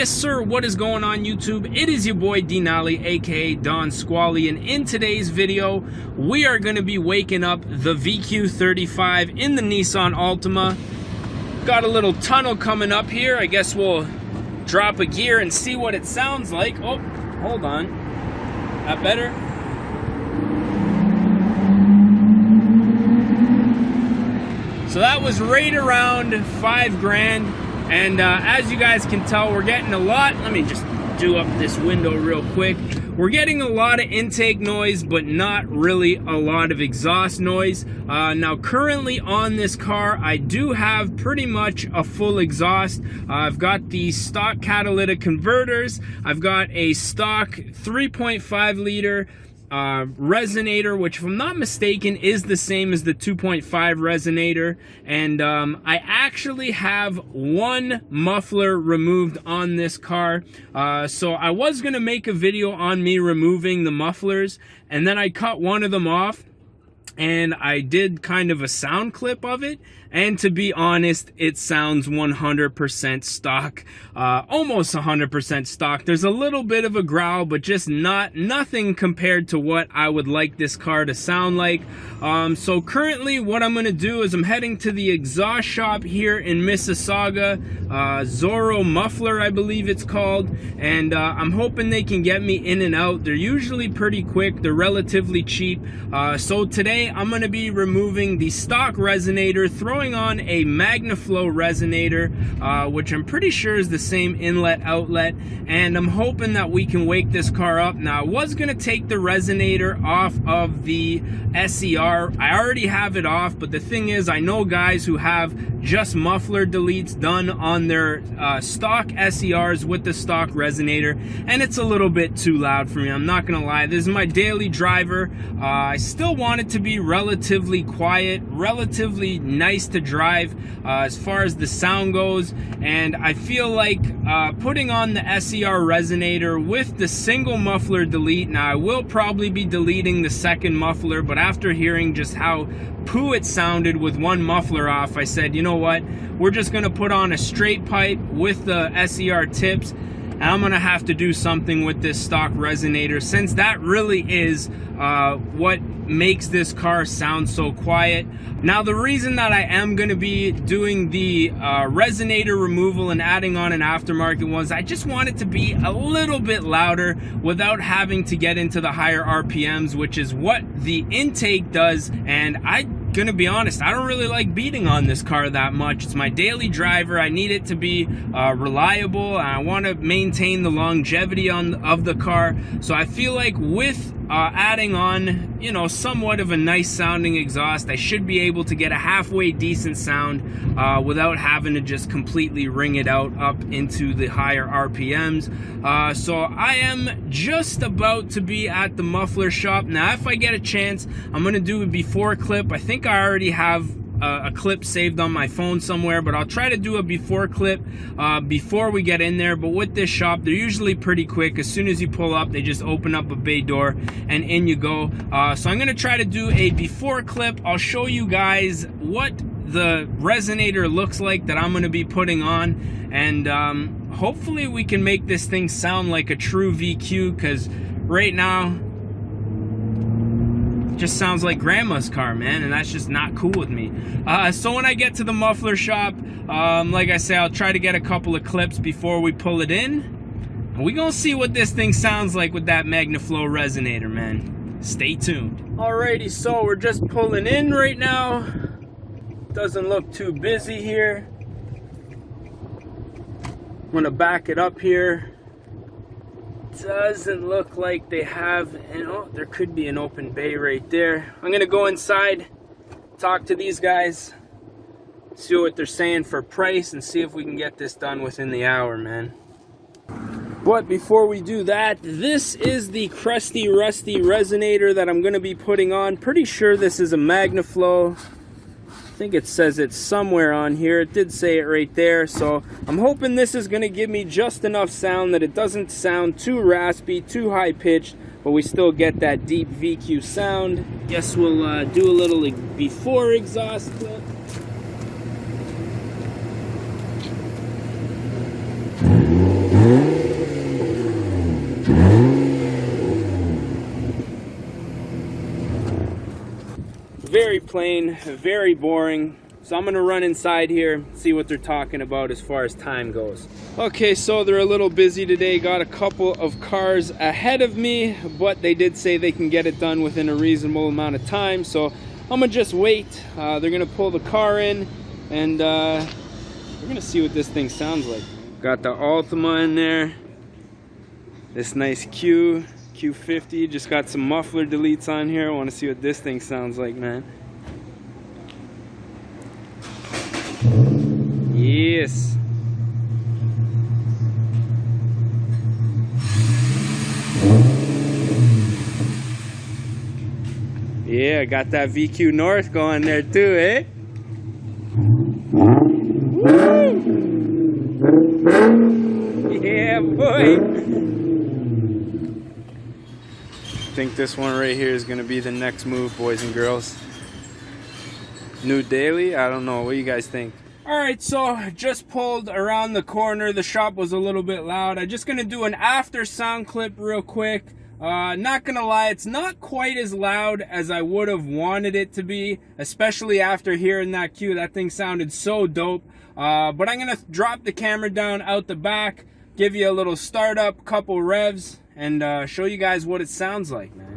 Yes sir, what is going on YouTube? It is your boy Denali, aka Don Squally, and in today's video we are going to be waking up the VQ35 in the Nissan Altima. Got a little tunnel coming up here. I guess we'll drop a gear and see what it sounds like. Oh, hold on. That better? So that was right around $5,000. And as you guys can tell, we're getting a lot. Let me just do up this window real quick. We're getting a lot of intake noise, but not really a lot of exhaust noise. Now, currently on this car, I do have pretty much a full exhaust. I've got the stock catalytic converters. I've got a stock 3.5 liter resonator, which if I'm not mistaken is the same as the 2.5 resonator, and I actually have one muffler removed on this car. So I was gonna make a video on me removing the mufflers, and then I cut one of them off and I did kind of a sound clip of it, and to be honest, it sounds 100% stock, almost 100% stock. There's a little bit of a growl, but just nothing compared to what I would like this car to sound like. So currently what I'm gonna do is I'm heading to the exhaust shop here in Mississauga, Zorro Muffler I believe it's called, and I'm hoping they can get me in and out. They're usually pretty quick, they're relatively cheap. So today I'm gonna be removing the stock resonator, throwing on a Magnaflow Resonator, which I'm pretty sure is the same inlet outlet, and I'm hoping that we can wake this car up. Now, I was gonna take the resonator off of the SER. I already have it off, but the thing is, I know guys who have just muffler deletes done on their stock SERs with the stock resonator, and it's a little bit too loud for me. I'm not gonna lie, this is my daily driver. I still want it to be relatively quiet, relatively nice to drive as far as the sound goes, and I feel like putting on the SER resonator with the single muffler delete. Now, I will probably be deleting the second muffler, but after hearing just how poo it sounded with one muffler off, I said, you know what, we're just gonna put on a straight pipe with the SER tips, and I'm gonna have to do something with this stock resonator, since that really is what makes this car sound so quiet. Now, the reason that I am gonna be doing the resonator removal and adding on an aftermarket was I just want it to be a little bit louder without having to get into the higher RPMs, which is what the intake does. And I'm gonna be honest, I don't really like beating on this car that much. It's my daily driver. I need it to be reliable, and I want to maintain the longevity of the car. So I feel like with adding on, you know, somewhat of a nice sounding exhaust, I should be able to get a halfway decent sound without having to just completely ring it out up into the higher RPMs. So I am just about to be at the muffler shop. Now, if I get a chance, I'm gonna do a before clip. I think I already have a clip saved on my phone somewhere, but I'll try to do a before clip before we get in there. But with this shop, they're usually pretty quick. As soon as you pull up, they just open up a bay door and in you go. So I'm gonna try to do a before clip. I'll show you guys what the resonator looks like that I'm gonna be putting on, and hopefully we can make this thing sound like a true VQ, because right now just sounds like grandma's car, man, and that's just not cool with me. So when I get to the muffler shop, like I say, I'll try to get a couple of clips before we pull it in, and we gonna see what this thing sounds like with that Magnaflow Resonator, man. Stay tuned. Alrighty, so we're just pulling in right now. Doesn't look too busy here. I'm gonna back it up here. Doesn't look like they have, and oh, there could be an open bay right there. I'm gonna go inside, talk to these guys, see what they're saying for price, and see if we can get this done within the hour, man. But before we do that, this is the crusty, rusty resonator that I'm gonna be putting on. Pretty sure this is a Magnaflow. I think it says it somewhere on here. It did say it right there. So I'm hoping this is going to give me just enough sound that it doesn't sound too raspy, too high pitched, but we still get that deep VQ sound. Guess we'll do a little before exhaust clip. Very plain, very boring. So I'm gonna run inside here, see what they're talking about as far as time goes. Okay, so they're a little busy today. Got a couple of cars ahead of me, but they did say they can get it done within a reasonable amount of time. So I'm gonna just wait. They're gonna pull the car in, and we're gonna see what this thing sounds like. Got the Altima in there. This nice Q50. Just got some muffler deletes on here. I wanna see what this thing sounds like, man. Yes. Yeah, got that VQ North going there too, eh? Woo! Yeah, boy. I think this one right here is gonna be the next move, boys and girls. New daily? I don't know. What do you guys think? Alright, so just pulled around the corner. The shop was a little bit loud. I'm just gonna do an after sound clip real quick. Not gonna lie, it's not quite as loud as I would have wanted it to be, especially after hearing that cue. That thing sounded so dope. But I'm gonna drop the camera down out the back, give you a little startup, couple revs, and show you guys what it sounds like, man.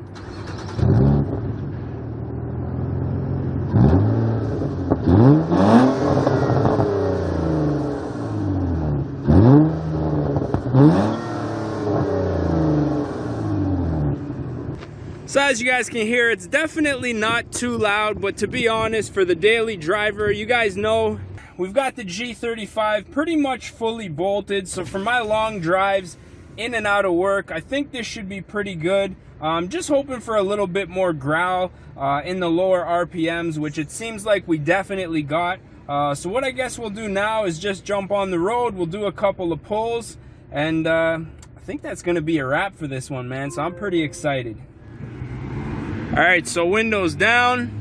So as you guys can hear, it's definitely not too loud, but to be honest, for the daily driver, you guys know, we've got the G35 pretty much fully bolted. So for my long drives in and out of work, I think this should be pretty good. Just hoping for a little bit more growl in the lower RPMs, which it seems like we definitely got. So what I guess we'll do now is just jump on the road. We'll do a couple of pulls, and I think that's gonna be a wrap for this one, man. So I'm pretty excited. All right, so windows down.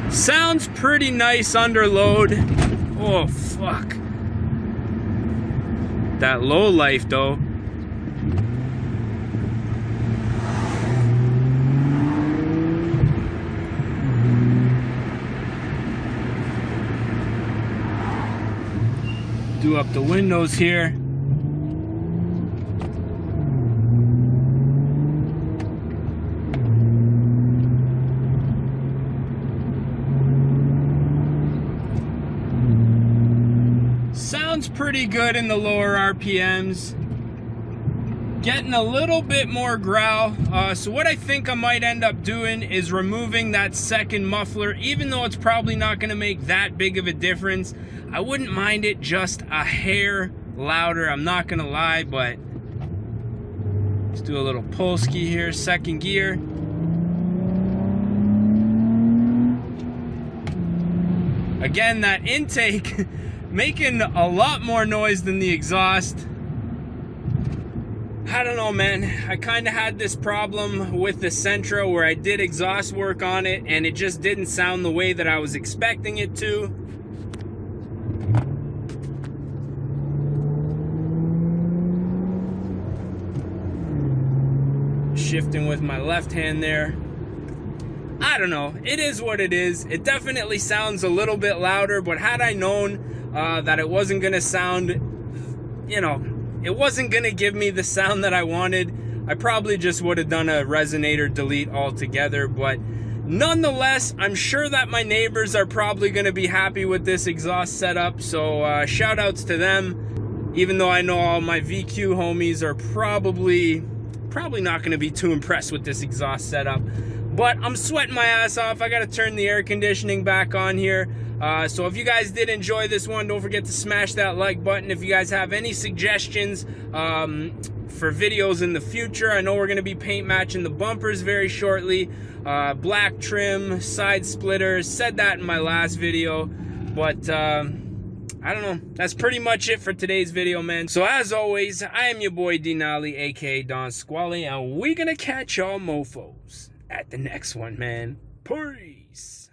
Sounds pretty nice under load. Oh, fuck. That low life, though. Do up the windows here. Sounds pretty good in the lower RPMs. Getting a little bit more growl. So what I think I might end up doing is removing that second muffler, even though it's probably not going to make that big of a difference. I wouldn't mind it just a hair louder, I'm not gonna lie, but let's do a little Polski here, second gear. Again, that intake making a lot more noise than the exhaust. I don't know, man. I kind of had this problem with the Sentra where I did exhaust work on it and it just didn't sound the way that I was expecting it to. Shifting with my left hand there. I don't know. It is what it is. It definitely sounds a little bit louder, but had I known that it wasn't going to sound, you know, it wasn't going to give me the sound that I wanted, I probably just would have done a resonator delete altogether. But nonetheless, I'm sure that my neighbors are probably going to be happy with this exhaust setup. So shout outs to them, even though I know all my VQ homies are probably not going to be too impressed with this exhaust setup. But I'm sweating my ass off. I got to turn the air conditioning back on here. So if you guys did enjoy this one, don't forget to smash that like button. If you guys have any suggestions for videos in the future, I know we're going to be paint matching the bumpers very shortly. Black trim, side splitters, said that in my last video. But I don't know. That's pretty much it for today's video, man. So as always, I am your boy Denali, aka Don Squally, and we're gonna catch y'all mofos at the next one, man. Peace.